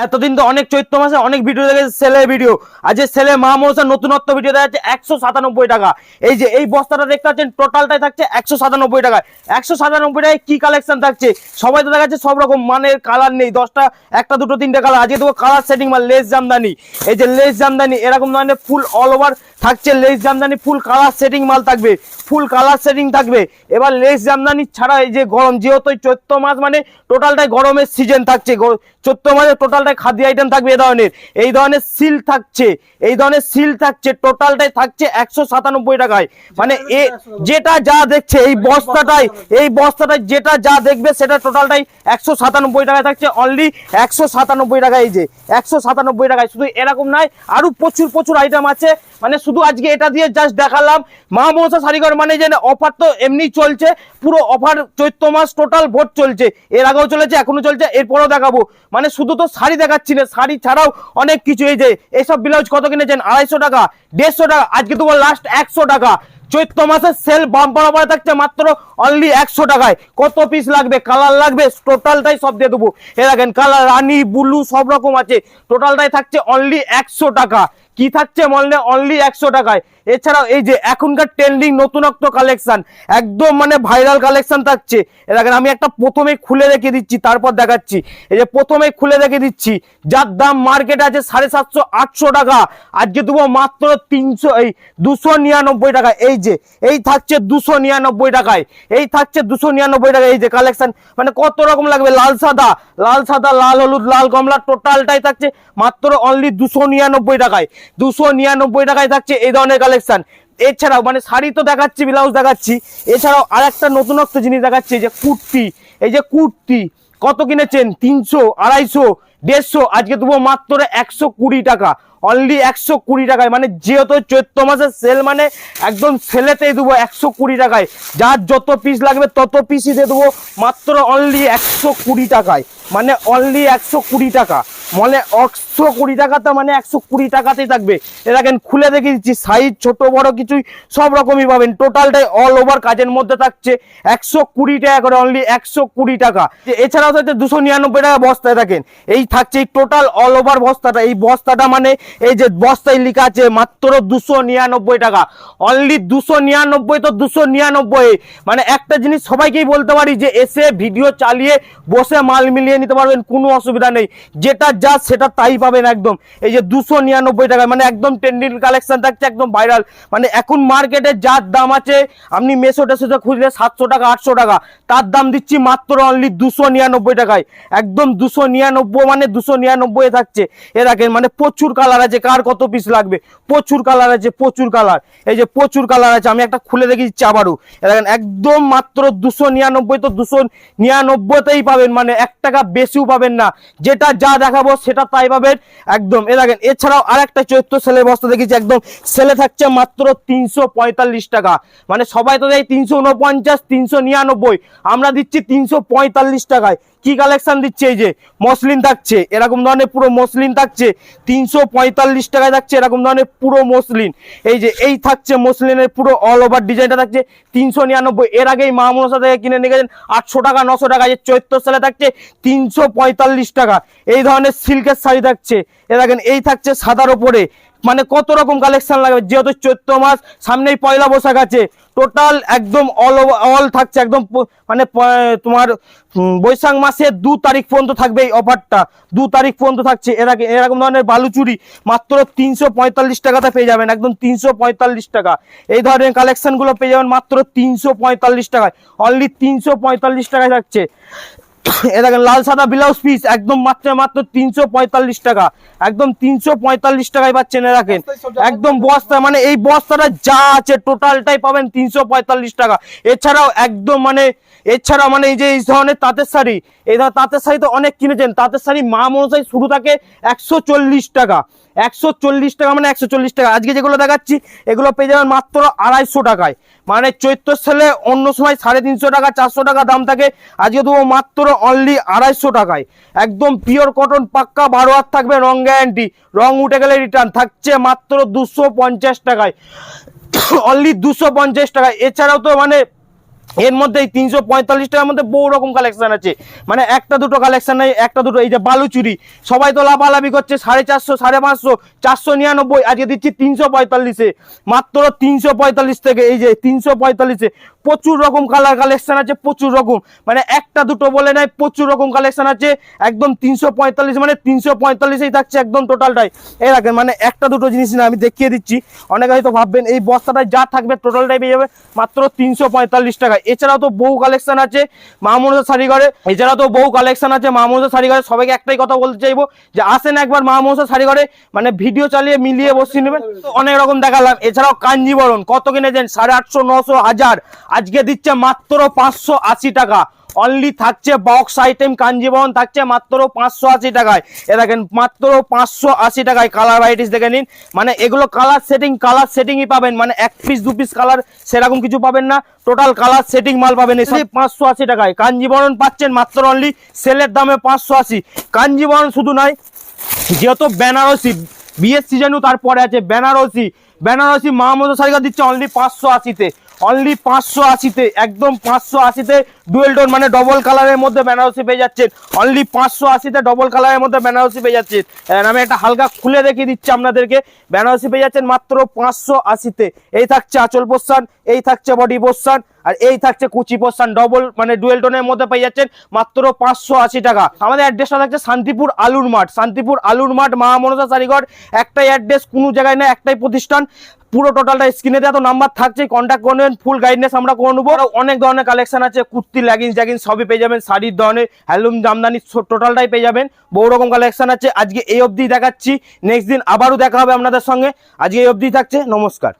এতদিন তো অনেক চৈত্র মাসে অনেক ভিডিও দেখেছে সেলের ভিডিও, আজকে সেলে মা মনসার নতুনত্ব ভিডিও দেখা যাচ্ছে 197 টাকা। এই যে এই বস্তাটা দেখতে পাচ্ছেন টোটালটাই থাকছে 197 টাকায়। 197 টাকায় কি কালেকশন থাকছে, সবাই তো দেখাচ্ছে সব রকম মানের, কালার নেই 10টা, একটা দুটো তিনটে কালার। আজকে তো কালার সেটিং মাল লেস জামদানি, এই যে লেস জামদানি এরকম ধরনের ফুল অল ওভার থাকছে। Less Jamdani full colour setting মাল থাকবে, ফুল কালার সেটিং থাকবে। এবার লেস জামদানি ছাড়া এই যে গরম, যেহেতু চৈত্র মাস মানে টোটালটাই গরমের সিজন থাকছে, চৈত্র মাসে টোটালটাই খাদ্য আইটেম থাকবে। এই ধরনের সিল থাকছে, এই ধরনের সিল থাকছে, টোটালটাই থাকছে 197 টাকায়। মানে যেটা যা দেখছে এই বস্তাটাই যেটা যা দেখবে সেটা টোটালটাই 197 টাকায় থাকছে, অনলি 197 টাকায়। এই যে 197 টাকায়। শুধু এরকম নয়, আরো প্রচুর প্রচুর আইটেম আছে। মানে শুধু আজকে এটা দিয়ে জাস্ট দেখালাম মা মনসা শাড়িঘর, মানে যে অফার তো এমনি চলছে, পুরো অফার চৈত্র মাস টোটাল ভোট চলছে, এর আগেও চলেছে এখনো চলছে, এরপরেও দেখাবো। মানে শুধু তো শাড়ি দেখাচ্ছি না, শাড়ি ছাড়াও অনেক কিছু। এই যে এইসব ব্লাউজ কত কিনেছেন, 250 টাকা, 150 টাকা, আজকে তো লাস্ট 100 টাকা। চৈত্র মাসের সেল বাম্পার অফারে থাকছে মাত্র অনলি 100 টাকায়। কত পিস লাগবে, কালার লাগবে, টোটালটাই সব দিয়ে দেবো। এ দেখেন কালার, রানী, ব্লু সব রকম আছে, টোটালটাই থাকছে অনলি 100 টাকা। কি থাকছে মনে অনলি 100 টাকায়। এছাড়াও এই যে এখনকার ট্রেন্ডিং নতুনত্ব কালেকশন, একদম মানে ভাইরাল কালেকশন থাকছে। দেখেন আমি একটা প্রথমে খুলে রেখে দিচ্ছি, তারপর দেখাচ্ছি। এই যে প্রথমে খুলে রেখে দিচ্ছি, যার দাম মার্কেট আছে 750-800 টাকা, আজকে দেবো মাত্র 299 টাকা। এই যে এই থাকছে 299 টাকায়, এই থাকছে 299 টাকা। এই যে কালেকশন মানে কত রকম লাগবে, লাল সাদা, লাল হলুদ, লাল কমলা, টোটালটাই থাকছে মাত্র অনলি 299 টাকায়। 299 টাকায় থাকছে এই ধরনের কালেকশন। এছাড়াও মানে শাড়ি তো দেখাচ্ছি, ব্লাউজ দেখাচ্ছি, এছাড়াও আর একটা নতুনত্ব জিনিস দেখাচ্ছি। যে কুর্তি, এই যে কুর্তি কত কিনেছেন, 300, 250, 150, আজকে দেবো মাত্র 120 টাকা, অনলি 120 টাকায়। মানে যেহেতু চৈত্র মাসের সেল, মানে একদম সেলেতেই দেবো 120 টাকায়। যার যত পিস লাগবে তত পিসই দিয়ে দেবো মাত্র অনলি 120 টাকায়। মানে অনলি 120 টাকা, মানে 120 টাকাতে, মানে 120 টাকাতেই থাকবে। দেখেন খুলে দেখে দিচ্ছি, সাইজ ছোট বড় কিছুই সব রকমই পাবেন, টোটালটাই অল ওভার কাজের মধ্যে থাকছে 120 টাকা করে, অনলি 120 টাকা। এছাড়াও থাকছে 299 টাকা বস্তায়। দেখেন এই থাকছে এই টোটাল অল ওভার বস্তাটা, এই বস্তাটা মানে এই যে বস্তায় লেখা আছে মাত্র 299 টাকা, অনলি 299 তো 299। মানে একটা জিনিস সবাইকেই বলতে পারি যে এসে ভিডিও চালিয়ে বসে মাল মিলিয়ে নিতে পারবেন, কোনো অসুবিধা নেই, যেটা যা সেটা তাই পাবেন একদম। এই যে 299 টাকা, মানে একদম ট্রেন্ডিং কালেকশন থাকছে, একদম ভাইরাল। মানে এখন মার্কেটে যার দাম আছে, আপনি মেসো টেসোতে খুঁজলে 700 টাকা 800 টাকা, তার দাম দিচ্ছি মাত্র অনলি 299 টাকায়। একদম 299, মানে 299 থাকছে। এ দেখেন মানে প্রচুর কালার আছে, কার কত পিস লাগবে, প্রচুর কালার আছে, প্রচুর কালার। এই যে প্রচুর কালার আছে, আমি একটা খুলে দেখে দিচ্ছি আবারও। দেখেন একদম মাত্র 299 তো 299তেই পাবেন, মানে 1 টাকা বেশিও পাবেন না, যেটা যা দেখাবো সেটা তাই পাবেন একদম। এ দেখেন এছাড়াও আর একটা চৈত্র সেলের বস্তা দেখেছি, একদম সেলে থাকছে মাত্র 345 টাকা। মানে সবাই তো দেয় 349, 399, আমরা দিচ্ছি 345 টাকায়। কি কালেকশন দিচ্ছে, এই যে মসলিন থাকছে, এরকম ধরনের পুরো মসলিন থাকছে 345 টাকায় থাকছে, এরকম ধরনের পুরো মসলিন। এই যে এই থাকছে মসলিনের পুরো অল ওভার ডিজাইনটা থাকছে 399। এর আগেই মা মনসা থেকে কিনে নিয়ে গেছেন 800 টাকা 900 টাকা, যে চৈত্র সেলে থাকছে 345 টাকা। এই ধরনের সিল্কের শাড়ি থাকছে, এ দেখেন এই থাকছে সাদার ওপরে। মানে কত রকম কালেকশন লাগবে, যেহেতু চৈত্র মাস সামনেই পয়লা বৈশাখ আছে, টোটাল একদম অল থাকছে একদম। মানে তোমার বৈশাখ মাসের 2 তারিখ পর্যন্ত থাকবে এই অফারটা, 2 তারিখ পর্যন্ত থাকছে। এরকম ধরনের বালুচুরি মাত্র 345 টাকাতে পেয়ে যাবেন, একদম 345 টাকা। এই ধরনের কালেকশন গুলো পেয়ে যাবেন মাত্র 345 টাকায়, অনলি 345 টাকায় থাকছে। দেখেন লাল সাদা ব্লাউজ পিস একদম মাত্র 345 টাকা, একদম 345 টাকায় পাচ্ছেন। রাখেন একদম বস্তা, মানে এই বস্তাটা যা আছে টোটালটাই পাবেন 345 টাকা। এছাড়াও একদম মানে এই যে এই ধরনের তাঁতের শাড়ি, এই ধরনের তাঁতের শাড়ি তো অনেক কিনেছেন, তাঁতের শাড়ি মা মনসায় শুরু থাকে 140 টাকা, 140 টাকা, মানে 140 টাকা। আজকে যেগুলো দেখাচ্ছি এগুলো পেয়ে যাবেন মাত্র 250 টাকায়। মানে চৈত্র সেলে অন্য সময় 350 টাকা 400 টাকা দাম থাকে, আজকে দেবো মাত্র অনলি 250 টাকায়। একদম পিওর কটন, পাক্কা 12 হাত থাকবে, রং গ্যারান্টি, রং উঠে গেলে রিটার্ন, থাকছে মাত্র 250 টাকায়, অনলি 250 টাকায়। এছাড়াও তো মানে এর মধ্যে 345 টাকার মধ্যে বহু রকম কালেকশন আছে, মানে একটা দুটো কালেকশন নাই, একটা দুটো। এই যে বালুচুরি, সবাই তো লাফালাফি করছে 450 550 499, আজকে দিচ্ছি 345-এ, মাত্র 345 থেকে। এই যে 345-এ প্রচুর রকম কালার কালেকশন আছে, প্রচুর রকম, মানে একটা দুটো বলে নাই, প্রচুর রকম কালেকশন আছে। একদম 345 মানে 345-এই থাকছে একদম টোটালটাই। এই রাখেন, মানে একটা দুটো জিনিস না, আমি দেখিয়ে দিচ্ছি। অনেকে হয়তো ভাববেন এই বস্তাটায় যা থাকবে টোটালটাই পেয়ে যাবে মাত্র 345 টাকায়। এছাড়াও তো বহু কালেকশন আছে মা মনসা শাড়িঘরে, সবাইকে একটাই কথা বলতে চাইবো যে আসেন একবার মা মনসা শাড়িঘরে, মানে ভিডিও চালিয়ে মিলিয়ে বসিয়ে নেবেন। অনেক রকম দেখালাম। এছাড়াও কাঞ্জিবরণ কত কিনেছেন 850 900 1000, আজকে দিচ্ছে মাত্র 580 টাকা। অনলি থাকছে বক্স আইটেম কাঞ্জিবরণ থাকছে মাত্র 580 টাকায়। এ দেখেন মাত্র 580 টাকায়। কালার ভ্যারাইটিস দেখে নিন, মানে এগুলো কালার সেটিংই পাবেন, মানে এক পিস দু পিস কালার সেরকম কিছু পাবেন না, টোটাল কালার সেটিং মাল পাবেন। এসে 580 টাকায় কাঞ্জিবরণ পাচ্ছেন মাত্র অনলি সেলের দামে 580। কাঞ্জিবরণ শুধু নয়, যেহেতু বেনারসি বিয়ের সিজনও তারপরে আছে, বেনারসি মা মনসা শাড়িঘর দিচ্ছে অনলি 580-তে, অনলি 580-তে, একদম 580-তে ডুয়েল টোন মানে ডবল কালারের মধ্যে বেনারসি পেয়ে যাচ্ছেন। অনলি 580-তে ডবল কালারের মধ্যে বেনারসি পেয়ে যাচ্ছেন। আমি একটা হালকা খুলে দেখিয়ে দিচ্ছি আপনাদেরকে। বেনারসি পেয়ে যাচ্ছেন মাত্র 580-তে। এই থাকছে আঁচল পোর্শন, এই থাকছে বডি পোর্শন, আর এই থাকছে কুচি পোর্শন, ডবল মানে ডুয়েল টোনের মধ্যে পেয়ে যাচ্ছেন মাত্র 580 টাকা। আমাদের অ্যাড্রেসটা থাকছে শান্তিপুর আলুর মাঠ মা মনসা শাড়িঘর। একটাই অ্যাড্রেস, কোনো জায়গায় না, একটাই প্রতিষ্ঠান। পুরো টোটালটা স্ক্রিনে দেওয়া তো নাম্বার থাকছে, কন্ট্যাক্ট করে নেবেন, ফুল গাইডনেস আমরা করে নেবো। অনেক ধরনের কালেকশন আছে, কুর্তি লেগিংস সবই পেয়ে যাবেন, শাড়ির ধরনের হ্যান্ডলুম জামদানি টোটালটাই পেয়ে যাবেন। বহু রকম কালেকশন আছে। আজকে এই অবধি দেখাচ্ছি, নেক্সট দিন আবারও দেখা হবে আপনাদের সঙ্গে। আজকে এই অবধি থাকছে, নমস্কার।